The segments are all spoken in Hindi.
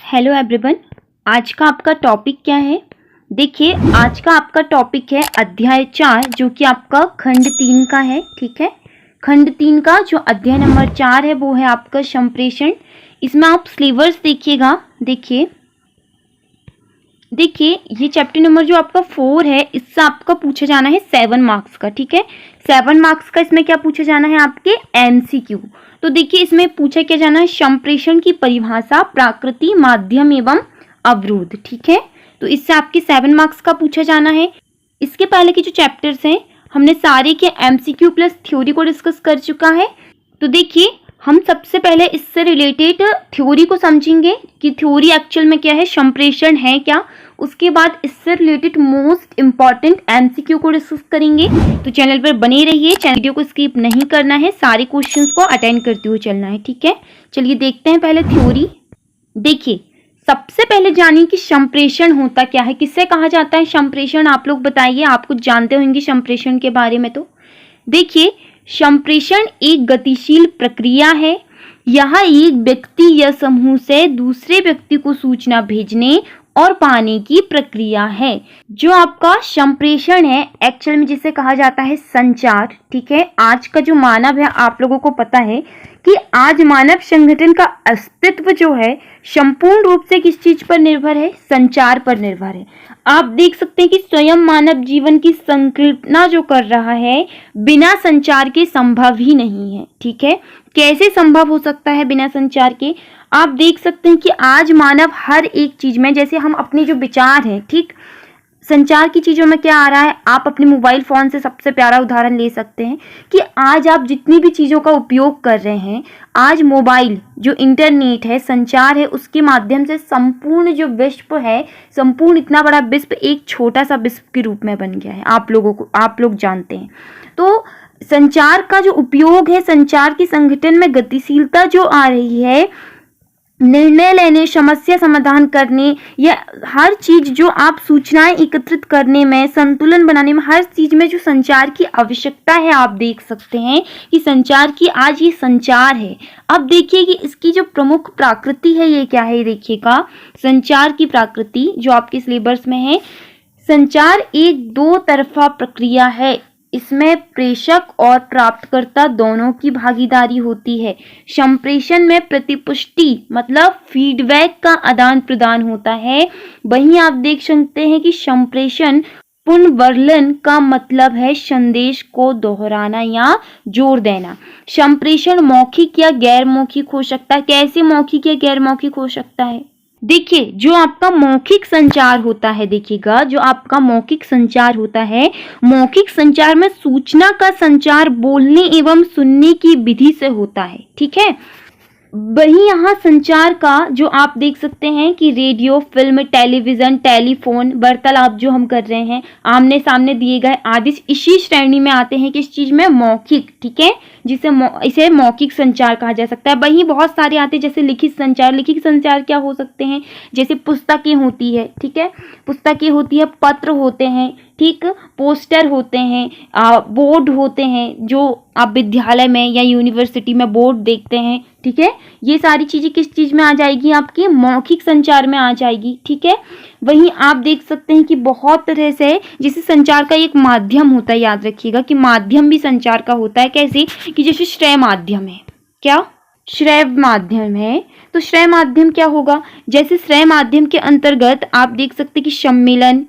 Hello everyone. आज का आपका टॉपिक क्या है? देखिए, आज का आपका टॉपिक है अध्याय 4 जो कि आपका खंड 3 का है। ठीक है, खंड 3 का जो अध्याय नंबर 4 है वो है आपका संप्रेषण। इसमें आप सिलेबस देखिएगा। देखिए ये चैप्टर नंबर जो आपका 4 है, इससे आपका पूछा जाना है 7 मार्क्स का। ठीक है, 7 मार्क्स का इसमें क्या पूछा जाना है? आपके MCQ। तो देखिए, इसमें पूछा क्या जाना है? संप्रेषण की परिभाषा, प्राकृति, माध्यम एवं अवरोध। ठीक है, तो इससे आपके 7 मार्क्स का पूछा जाना है। इसके पहले के जो चैप्टर्स हैं हमने सारे के MCQ प्लस थ्योरी को डिस्कस कर चुका है। तो देखिए, हम सबसे पहले इससे रिलेटेड थ्योरी को समझेंगे कि थ्योरी एक्चुअल में क्या है, संप्रेषण है क्या। उसके बाद इससे रिलेटेड मोस्ट इंपॉर्टेंट MCQ को डिस्कस करेंगे। तो चैनल पर बने रहिए, वीडियो को स्किप नहीं करना है, सारे क्वेश्चंस को अटेंड करते हुए चलना है। ठीक है, चलिए देखते हैं पहले थ्योरी। देखिए, सबसे पहले जानिए कि संप्रेषण होता क्या है, किससे कहा जाता है संप्रेषण। आप लोग बताइए, आप कुछ जानते होंगे संप्रेषण के बारे में। तो देखिए, संप्रेषण एक गतिशील प्रक्रिया है। यह एक व्यक्ति या समूह से दूसरे व्यक्ति को सूचना भेजने और पाने की प्रक्रिया है। जो आपका संप्रेषण है एक्चुअल में जिसे कहा जाता है संचार। ठीक है, आज का जो मानव है, आप लोगों को पता है कि आज मानव संगठन का अस्तित्व जो है संपूर्ण रूप से किस चीज पर निर्भर है? संचार पर निर्भर है। आप देख सकते हैं कि स्वयं मानव जीवन की संकल्पना जो कर रहा है बिना संचार के संभव ही नहीं है। ठीक है, कैसे संभव हो सकता है बिना संचार के? आप देख सकते हैं कि आज मानव हर एक चीज में, जैसे हम अपने जो विचार हैं, ठीक, संचार की चीजों में क्या आ रहा है? आप अपने मोबाइल फोन से सबसे प्यारा उदाहरण ले सकते हैं कि आज आप जितनी भी चीजों का उपयोग कर रहे हैं, आज मोबाइल जो इंटरनेट है, संचार है, उसके माध्यम से संपूर्ण जो विश्व है, संपूर्ण इतना बड़ा विश्व एक छोटा सा विश्व के रूप में बन गया है। आप लोग जानते हैं। तो संचार का जो उपयोग है, संचार के संगठन में गतिशीलता जो आ रही है, निर्णय लेने, समस्या समाधान करने, या हर चीज जो आप सूचनाएं एकत्रित करने में, संतुलन बनाने में, हर चीज में जो संचार की आवश्यकता है, आप देख सकते हैं कि संचार की आज ये संचार है। अब देखिए कि इसकी जो प्रमुख प्रकृति है ये क्या है। देखिएगा, संचार की प्रकृति जो आपके सिलेबस में है, संचार एक दो तरफा प्रक्रिया है। इसमें प्रेषक और प्राप्तकर्ता दोनों की भागीदारी होती है। संप्रेषण में प्रतिपुष्टि मतलब फीडबैक का आदान प्रदान होता है। वहीं आप देख सकते हैं कि संप्रेषण पुनर्वर्लन का मतलब है संदेश को दोहराना या जोर देना। संप्रेषण मौखिक या गैर मौखिक हो सकता है। कैसे मौखिक या गैर मौखिक हो सकता है? देखिए, जो आपका मौखिक संचार होता है, देखिएगा, जो आपका मौखिक संचार होता है, मौखिक संचार में सूचना का संचार बोलने एवं सुनने की विधि से होता है। ठीक है, वहीं यहाँ संचार का जो आप देख सकते हैं कि रेडियो, फिल्म, टेलीविजन, टेलीफोन, वार्तालाप जो हम कर रहे हैं, आमने सामने दिए गए आदि इसी श्रेणी में आते हैं। किस चीज में? मौखिक। ठीक है, इसे मौखिक संचार कहा जा सकता है। वहीं बहुत सारे आते हैं जैसे लिखित संचार। लिखित संचार क्या हो सकते हैं? जैसे पुस्तकें होती है। ठीक है, पुस्तकें होती है, पत्र होते हैं, ठीक, पोस्टर होते हैं, बोर्ड होते हैं, जो आप विद्यालय में या यूनिवर्सिटी में बोर्ड देखते हैं। ठीक है, ये सारी चीजें किस चीज में आ जाएगी? आपके मौखिक संचार में आ जाएगी। ठीक है, वहीं आप देख सकते हैं कि बहुत तरह से, जैसे संचार का एक माध्यम होता है, याद रखिएगा कि माध्यम भी संचार का होता है। कैसे? कि जैसे श्रेय माध्यम है। क्या? श्रेय माध्यम है। तो श्रेय माध्यम क्या होगा? जैसे श्रेय माध्यम के अंतर्गत आप देख सकते हैं कि सम्मेलन,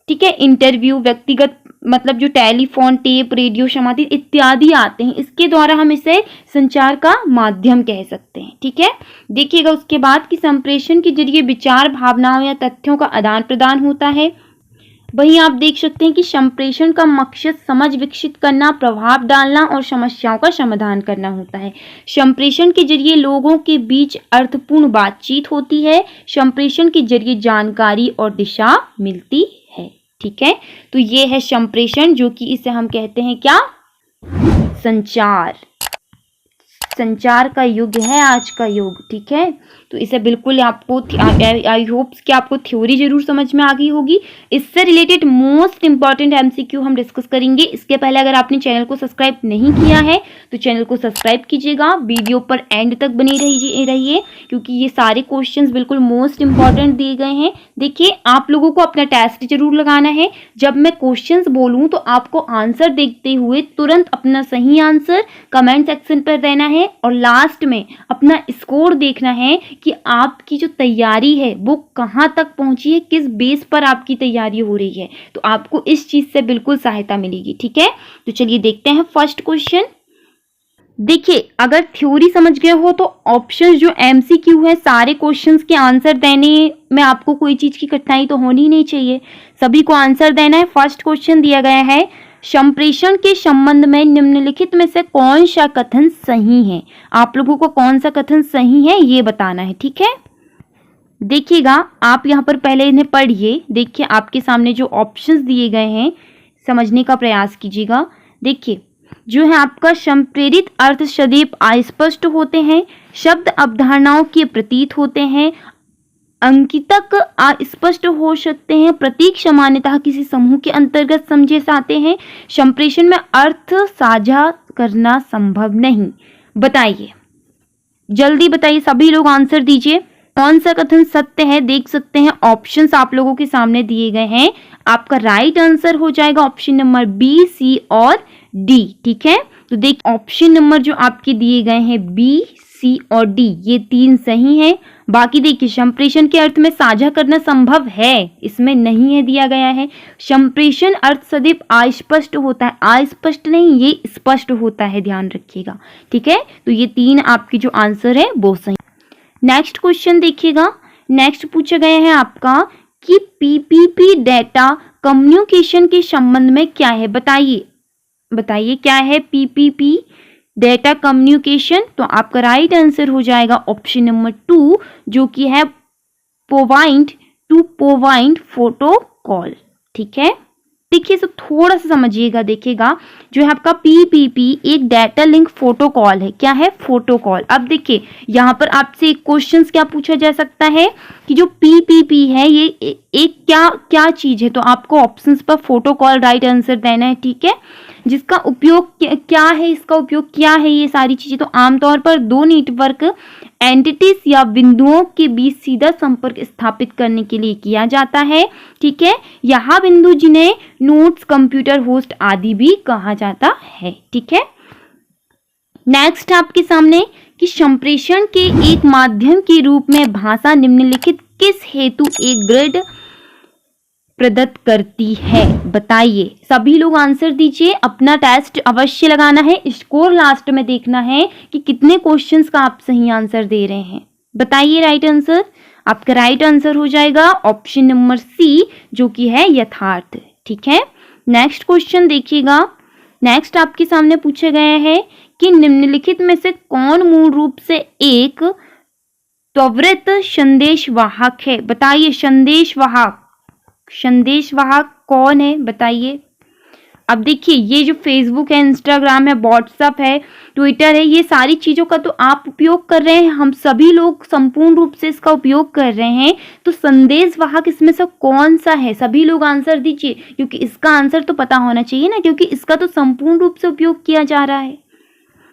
ठीक है, इंटरव्यू, व्यक्तिगत मतलब जो टेलीफोन, टेप, रेडियो, समाचार इत्यादि आते हैं। इसके द्वारा हम इसे संचार का माध्यम कह सकते हैं। ठीक है, देखिएगा उसके बाद कि संप्रेषण के जरिए विचार, भावनाओं या तथ्यों का आदान प्रदान होता है। वहीं आप देख सकते हैं कि संप्रेषण का मकसद समझ विकसित करना, प्रभाव डालना और समस्याओं का समाधान करना होता है। संप्रेषण के जरिए लोगों के बीच अर्थपूर्ण बातचीत होती है। संप्रेषण के जरिए जानकारी और दिशा मिलती है। ठीक है, तो ये है संप्रेषण, जो कि इसे हम कहते हैं क्या? संचार। संचार का युग है आज का युग, ठीक है। तो इसे बिल्कुल आपको आई होप कि आपको थ्योरी जरूर समझ में आ गई होगी। इससे रिलेटेड मोस्ट इंपॉर्टेंट एमसीक्यू हम डिस्कस करेंगे। इसके पहले अगर आपने चैनल को सब्सक्राइब नहीं किया है तो चैनल को सब्सक्राइब कीजिएगा, वीडियो पर एंड तक बने रहिए क्योंकि ये सारे क्वेश्चंस बिल्कुल मोस्ट इंपॉर्टेंट दिए गए हैं। देखिए, आप लोगों को अपना टेस्ट जरूर लगाना है। जब मैं क्वेश्चंस बोलूं तो आपको आंसर देखते हुए तुरंत अपना सही आंसर कमेंट सेक्शन पर देना है और लास्ट में अपना स्कोर देखना है कि आपकी जो तैयारी है वो कहाँ तक पहुंची है, किस बेस पर आपकी तैयारी हो रही है। तो आपको इस चीज से बिल्कुल सहायता मिलेगी, ठीक है। तो चलिए देखते हैं फर्स्ट क्वेश्चन। देखिए, अगर थ्योरी समझ गए हो तो ऑप्शन जो एमसीक्यू है सारे क्वेश्चंस के आंसर देने में आपको कोई चीज की कठिनाई तो होनी नहीं चाहिए, सभी को आंसर देना है। फर्स्ट क्वेश्चन दिया गया है, संप्रेषण के संबंध में निम्नलिखित में से कौन सा कथन सही है। आप लोगों को कौन सा कथन सही है ये बताना है, ठीक है। देखिएगा, आप यहाँ पर पहले इन्हें पढ़िए। देखिए, आपके सामने जो ऑप्शंस दिए गए हैं समझने का प्रयास कीजिएगा। देखिए, जो है आपका संप्रेरित अर्थ सदैव अस्पष्ट होते हैं, शब्द अवधारणाओं के प्रतीत होते हैं, अंकितक अस्पष्ट हो सकते हैं, प्रतीक सामान्यतः किसी समूह के अंतर्गत समझे जाते हैं, संप्रेषण में अर्थ साझा करना संभव नहीं। बताइए, जल्दी बताइए, सभी लोग आंसर दीजिए, कौन सा कथन सत्य है। देख सकते हैं ऑप्शंस आप लोगों के सामने दिए गए हैं। आपका राइट आंसर हो जाएगा ऑप्शन नंबर बी, सी और डी, ठीक है। तो देख, ऑप्शन नंबर जो आपके दिए गए हैं बी, सी और डी, ये तीन सही हैं। बाकी देखिए, संप्रेषण के अर्थ में साझा करना संभव है, इसमें नहीं है दिया गया है। संप्रेषण अर्थ सदैव अस्पष्ट होता है, अस्पष्ट नहीं, ये स्पष्ट होता है, ध्यान रखिएगा, ठीक है। तो ये तीन आपकी जो आंसर है वो सही। नेक्स्ट क्वेश्चन देखिएगा। नेक्स्ट पूछा गया है आपका कि पीपीपी डेटा कम्युनिकेशन के संबंध में क्या है। बताइए क्या है पीपीपी डेटा कम्युनिकेशन। तो आपका राइट आंसर हो जाएगा ऑप्शन नंबर 2, जो कि है पॉइंट टू पॉइंट फोटोकॉल, ठीक है। देखिए, सब थोड़ा सा समझिएगा। देखिएगा, जो है आपका पीपीपी एक डाटा लिंक फोटोकॉल है। क्या है? फोटोकॉल। अब देखिए, यहाँ पर आपसे एक क्वेश्चन क्या पूछा जा सकता है कि जो पीपीपी है ये एक क्या चीज है। तो आपको ऑप्शंस पर फोटोकॉल राइट आंसर देना है, ठीक है। जिसका उपयोग क्या है, इसका उपयोग क्या है, ये सारी चीजें। तो आमतौर पर दो नेटवर्क एंटिटीज या बिंदुओं के बीच सीधा संपर्क स्थापित करने के लिए किया जाता है, ठीक है। यह बिंदु जिन्हें नोड्स, कंप्यूटर होस्ट आदि भी कहा जाता है, ठीक है। नेक्स्ट आपके सामने कि संप्रेषण के एक माध्यम के रूप में भाषा निम्नलिखित किस हेतु एक ग्रिड प्रदत्त करती है। बताइए, सभी लोग आंसर दीजिए। अपना टेस्ट अवश्य लगाना है, स्कोर लास्ट में देखना है कि कितने क्वेश्चंस का आप सही आंसर दे रहे हैं। बताइए राइट आंसर। आपका राइट आंसर हो जाएगा ऑप्शन नंबर सी, जो कि है यथार्थ, ठीक है। नेक्स्ट क्वेश्चन देखिएगा। नेक्स्ट आपके सामने पूछे गए हैं कि निम्नलिखित में से कौन मूल रूप से एक त्वरित संदेशवाहक है। बताइए, संदेशवाहक कौन है, बताइए। अब देखिए, ये जो फेसबुक है, इंस्टाग्राम है, व्हाट्सएप है, ट्विटर है, ये सारी चीजों का तो आप उपयोग कर रहे हैं, हम सभी लोग संपूर्ण रूप से इसका उपयोग कर रहे हैं। तो संदेशवाहक इसमें से कौन सा है? सभी लोग आंसर दीजिए, क्योंकि इसका आंसर तो पता होना चाहिए ना, क्योंकि इसका तो संपूर्ण रूप से उपयोग किया जा रहा है।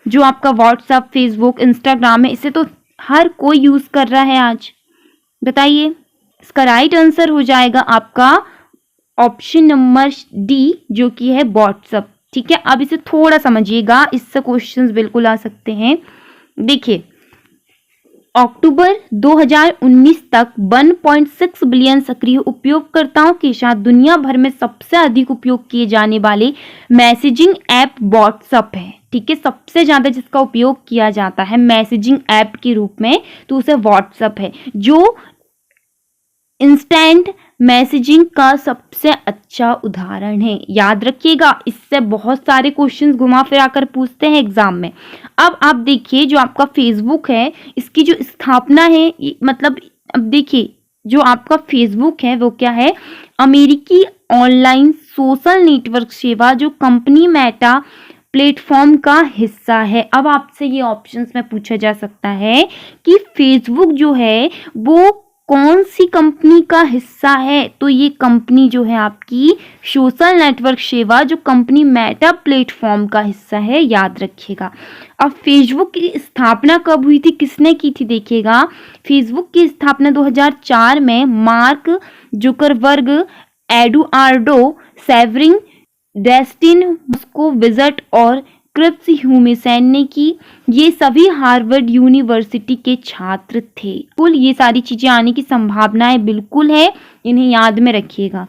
जो आपका व्हाट्सएप, फेसबुक, इंस्टाग्राम है, इसे तो हर कोई यूज कर रहा है आज। बताइए, इसका राइट आंसर हो जाएगा आपका ऑप्शन नंबर डी, जो कि है व्हाट्सएप, ठीक है। अब इसे थोड़ा समझिएगा, इससे क्वेश्चंस बिल्कुल आ सकते हैं। देखिए, अक्टूबर 2019 तक 1.6 बिलियन सक्रिय उपयोगकर्ताओं के साथ दुनिया भर में सबसे अधिक उपयोग किए जाने वाले मैसेजिंग ऐप व्हाट्सएप है, ठीक है। सबसे ज्यादा जिसका उपयोग किया जाता है मैसेजिंग ऐप के रूप में, तो उसे व्हाट्सएप है, जो इंस्टेंट मैसेजिंग का सबसे अच्छा उदाहरण है। याद रखिएगा, इससे बहुत सारे क्वेश्चंस घुमा फिरा कर पूछते हैं एग्जाम में। अब आप देखिए, जो आपका फेसबुक है, इसकी जो स्थापना है, मतलब अब देखिए, जो आपका फेसबुक है वो क्या है? अमेरिकी ऑनलाइन सोशल नेटवर्क सेवा जो कंपनी मेटा प्लेटफॉर्म का हिस्सा है। अब आपसे ये ऑप्शंस में पूछा जा सकता है कि फेसबुक जो है वो कौन सी कंपनी का हिस्सा है, तो ये कंपनी जो है आपकी सोशल नेटवर्क सेवा जो कंपनी मेटा प्लेटफॉर्म का हिस्सा है, याद रखिएगा। अब फेसबुक की स्थापना कब हुई थी, किसने की थी, देखिएगा फेसबुक की स्थापना 2004 में Mark Zuckerberg, Eduardo Saverin, Dustin Moskovitz और क्रिप्स ह्यूमेसन ने की। ये सभी हार्वर्ड यूनिवर्सिटी के छात्र थे। कुल ये सारी चीजें आने की संभावनाएं बिल्कुल है, इन्हें याद में रखिएगा।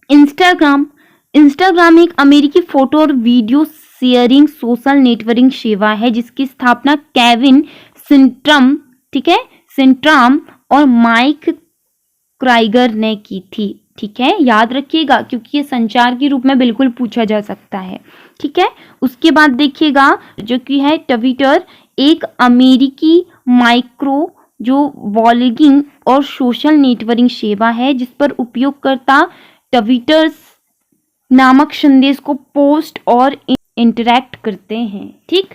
इंस्टाग्राम एक अमेरिकी फोटो और वीडियो शेयरिंग सोशल नेटवर्किंग सेवा है जिसकी स्थापना केविन सिंट्रम, ठीक है, सिंट्राम और माइक क्राइगर ने की थी। ठीक है, याद रखिएगा क्योंकि ये संचार के रूप में बिल्कुल पूछा जा सकता है। ठीक है, उसके बाद देखिएगा जो कि है ट्विटर, एक अमेरिकी माइक्रो जो ब्लॉगिंग और सोशल नेटवर्किंग सेवा है जिस पर उपयोगकर्ता ट्विटर्स नामक संदेश को पोस्ट और इंटरैक्ट करते हैं। ठीक,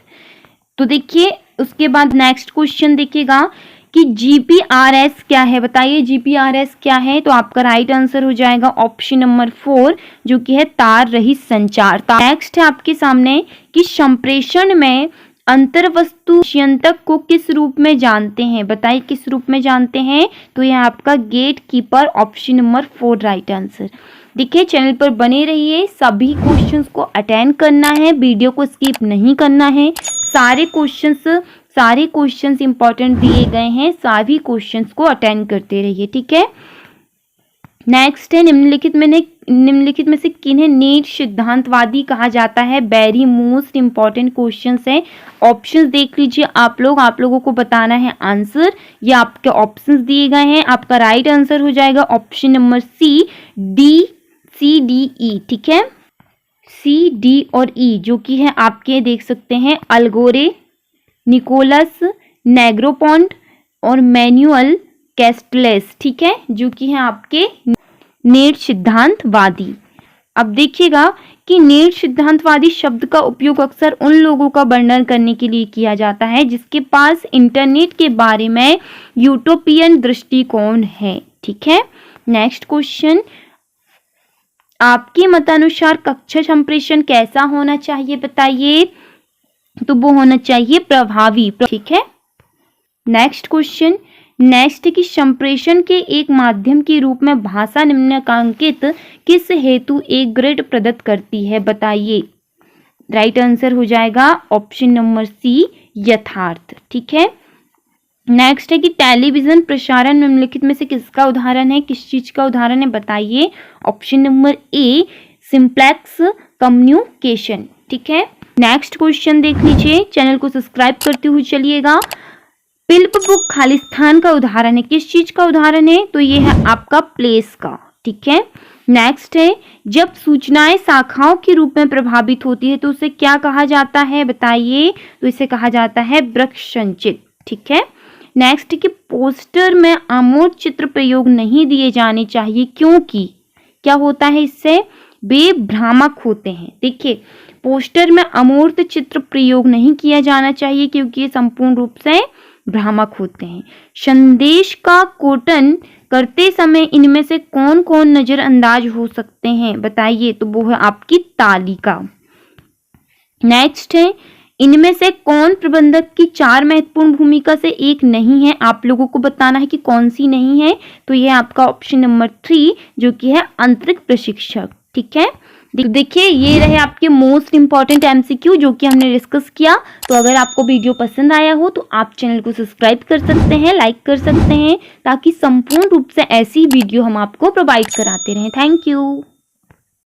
तो देखिए उसके बाद नेक्स्ट क्वेश्चन देखिएगा कि GPRS क्या है, बताइए GPRS क्या है। तो आपका राइट आंसर हो जाएगा ऑप्शन नंबर 4 जो कि है तार रहित संचार। नेक्स्ट है आपके सामने कि संप्रेषण में अंतर्वस्तु संयंत्रक को किस रूप में जानते हैं, बताइए किस रूप में जानते हैं। तो यह आपका gate keeper, option number 4 right answer. देखिए चैनल पर बने रहिए, सभी क्वेश्चंस को अटेंड करना है, वीडियो को स्किप नहीं करना है। सारे क्वेश्चंस इंपॉर्टेंट दिए गए हैं, सभी क्वेश्चंस को अटेंड करते रहिए। ठीक है, नेक्स्ट है निम्नलिखित में से किन्हें नीट सिद्धांतवादी कहा जाता है। वेरी मोस्ट इंपॉर्टेंट क्वेश्चंस है, ऑप्शंस देख लीजिए आप लोगों को बताना है आंसर। ये आपके ऑप्शंस दिए गए हैं, आपका राइट आंसर हो जाएगा ऑप्शन नंबर C, ठीक है, C, D और E जो कि है आपके देख सकते हैं अल्गोरे, निकोलस नेग्रोपॉन्ट और मैनुअल कैस्टलेस। ठीक है, जो कि है आपके नीट सिद्धांतवादी। अब देखिएगा कि नीट सिद्धांतवादी शब्द का उपयोग अक्सर उन लोगों का वर्णन करने के लिए किया जाता है जिसके पास इंटरनेट के बारे में यूटोपियन दृष्टिकोण है। ठीक है, नेक्स्ट क्वेश्चन, आपके मतानुसार कक्षा संप्रेषण कैसा होना चाहिए, बताइए। तो वो होना चाहिए प्रभावी। ठीक है, नेक्स्ट क्वेश्चन, नेक्स्ट की संप्रेषण के एक माध्यम के रूप में भाषा निम्नलिखित किस हेतु एक ग्रिड प्रदत्त करती है, बताइए। राइट आंसर हो जाएगा ऑप्शन नंबर C, यथार्थ। ठीक है, नेक्स्ट है कि टेलीविजन प्रसारण निम्नलिखित में से किसका उदाहरण है, किस चीज का उदाहरण है, बताइए। Option number A, simplex communication. ठीक है, नेक्स्ट क्वेश्चन देख लीजिए, चैनल को सब्सक्राइब करते हुए चलिएगा। पिल्प बुक खालिस्तान का उदाहरण है, किस चीज का उदाहरण है, तो ये है आपका प्लेस का। ठीक है, नेक्स्ट है जब सूचनाएं शाखाओं के रूप में प्रभावित होती है तो उसे क्या कहा जाता है, बताइए। तो इसे कहा जाता है वृक्ष संचित। ठीक है, नेक्स्ट कि पोस्टर में अमूर्त चित्र प्रयोग नहीं दिए जाने चाहिए क्योंकि क्या होता है, इससे वे भ्रामक होते हैं। देखिए पोस्टर में अमूर्त चित्र प्रयोग नहीं किया जाना चाहिए क्योंकि ये संपूर्ण रूप से भ्रामक होते हैं। संदेश का कोटन करते समय इनमें से कौन कौन नजरअंदाज हो सकते हैं, बताइए। तो वो है आपकी तालिका। नेक्स्ट है इनमें से कौन प्रबंधक की 4 महत्वपूर्ण भूमिका से एक नहीं है, आप लोगों को बताना है कि कौन सी नहीं है। तो ये आपका ऑप्शन नंबर 3 जो कि है आंतरिक प्रशिक्षक। ठीक है, देखिए ये रहे आपके मोस्ट इंपॉर्टेंट MCQ जो कि हमने डिस्कस किया। तो अगर आपको वीडियो पसंद आया हो तो आप चैनल को सब्सक्राइब कर सकते हैं, लाइक कर सकते हैं ताकि संपूर्ण रूप से ऐसी वीडियो हम आपको प्रोवाइड कराते रहें। Thank you.